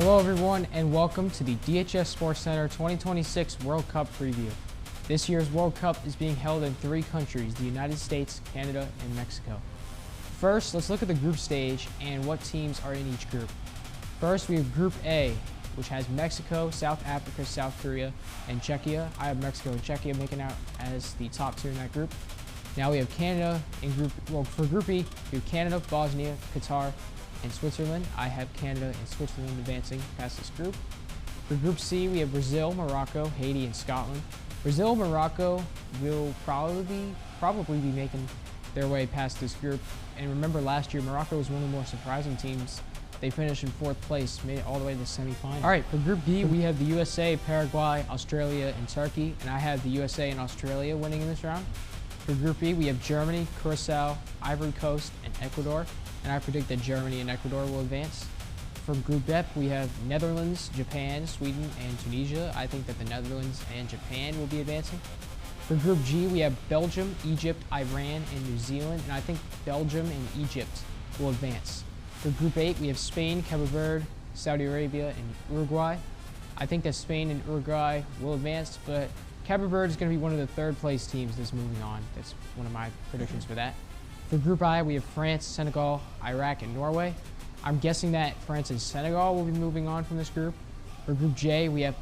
Hello everyone and welcome to the DHS SportsCenter 2026 World Cup preview. This year's World Cup is being held in 3 countries, the United States, Canada, and Mexico. First, let's look at the group stage and what teams are in each group. First, we have Group A, which has Mexico, South Africa, South Korea, and Czechia. I have Mexico and Czechia making out as the top 2 in that group. Now we have Canada in for Group B, we have Canada, Bosnia, Qatar, and Switzerland. I have Canada and Switzerland advancing past this group. For Group C, we have Brazil, Morocco, Haiti, and Scotland. Brazil and Morocco will probably be making their way past this group. And remember last year, Morocco was one of the more surprising teams. They finished in 4th place, made it all the way to the semifinal. All right, for Group D, we have the USA, Paraguay, Australia, and Turkey. And I have the USA and Australia winning in this round. For Group E, we have Germany, Curacao, Ivory Coast, and Ecuador. And I predict that Germany and Ecuador will advance. For Group F, we have Netherlands, Japan, Sweden, and Tunisia. I think that the Netherlands and Japan will be advancing. For Group G, we have Belgium, Egypt, Iran, and New Zealand. And I think Belgium and Egypt will advance. For Group 8, we have Spain, Cabo Verde, Saudi Arabia, and Uruguay. I think that Spain and Uruguay will advance, but Cabo Verde is going to be one of the 3rd place teams that's moving on. That's one of my predictions for that. For Group I, we have France, Senegal, Iraq, and Norway. I'm guessing that France and Senegal will be moving on from this group. For Group J, we have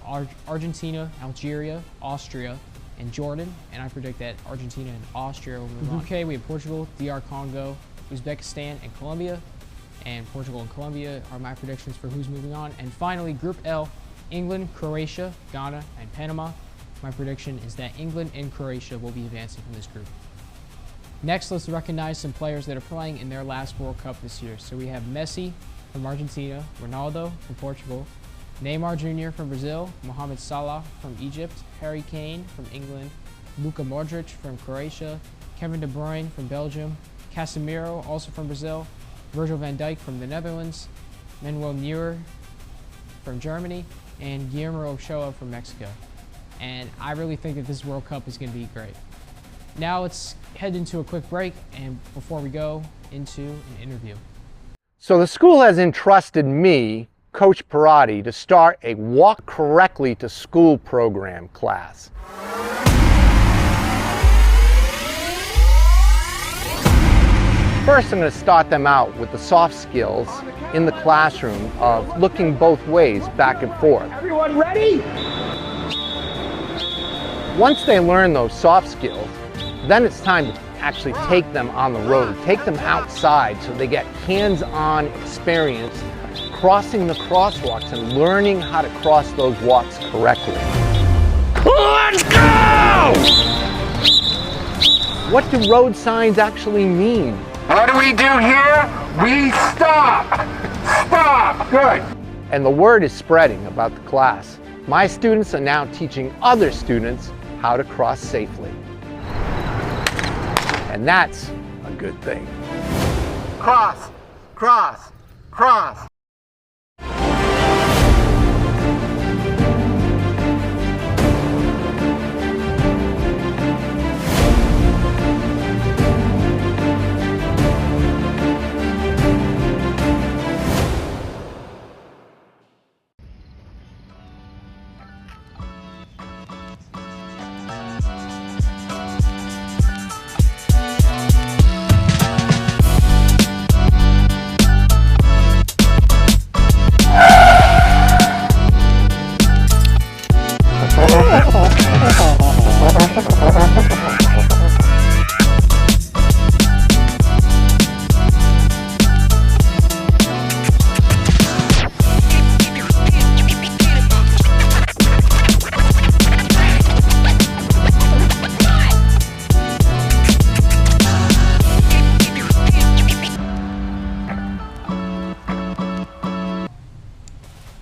Argentina, Algeria, Austria, and Jordan. And I predict that Argentina and Austria will move on. For Group K, we have Portugal, DR Congo, Uzbekistan, and Colombia. And Portugal and Colombia are my predictions for who's moving on. And finally, Group L, England, Croatia, Ghana, and Panama. My prediction is that England and Croatia will be advancing from this group. Next, let's recognize some players that are playing in their last World Cup this year. So we have Messi from Argentina, Ronaldo from Portugal, Neymar Jr. from Brazil, Mohamed Salah from Egypt, Harry Kane from England, Luka Modric from Croatia, Kevin De Bruyne from Belgium, Casemiro also from Brazil, Virgil van Dijk from the Netherlands, Manuel Neuer from Germany, and Guillermo Ochoa from Mexico. And I really think that this World Cup is going to be great. Now let's head into a quick break and before we go into an interview. So the school has entrusted me, Coach Perotti, to start a Walk Correctly to School program class. First, I'm going to start them out with the soft skills in the classroom of looking both ways, back and forth. Everyone ready? Once they learn those soft skills, then it's time to actually take them on the road, take them outside so they get hands-on experience crossing the crosswalks and learning how to cross those walks correctly. Let's go! What do road signs actually mean? What do we do here? We stop! Stop! Good. And the word is spreading about the class. My students are now teaching other students how to cross safely. And that's a good thing. Cross, cross, cross.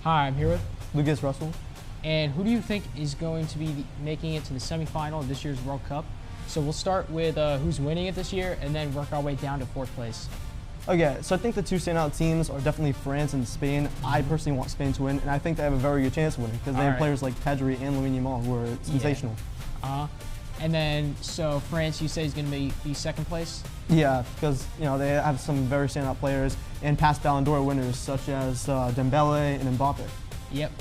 Hi, I'm here with Lucas Russell. And who do you think is going to be making it to the semifinal of this year's World Cup? So we'll start with who's winning it this year and then work our way down to 4th place. Okay, so I think the 2 standout teams are definitely France and Spain. I personally want Spain to win, and I think they have a very good chance of winning because they have players like Pedri and Lamine Yamal who are sensational. And then, so France, you say is going to be second place? Yeah, because they have some very standout players and past Ballon d'Or winners such as Dembele and Mbappe. Yep.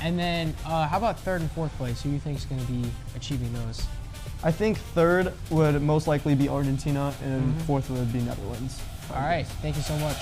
And then, how about third and fourth place? Who do you think is going to be achieving those? I think third would most likely be Argentina, and fourth would be Netherlands. All right, thank you so much.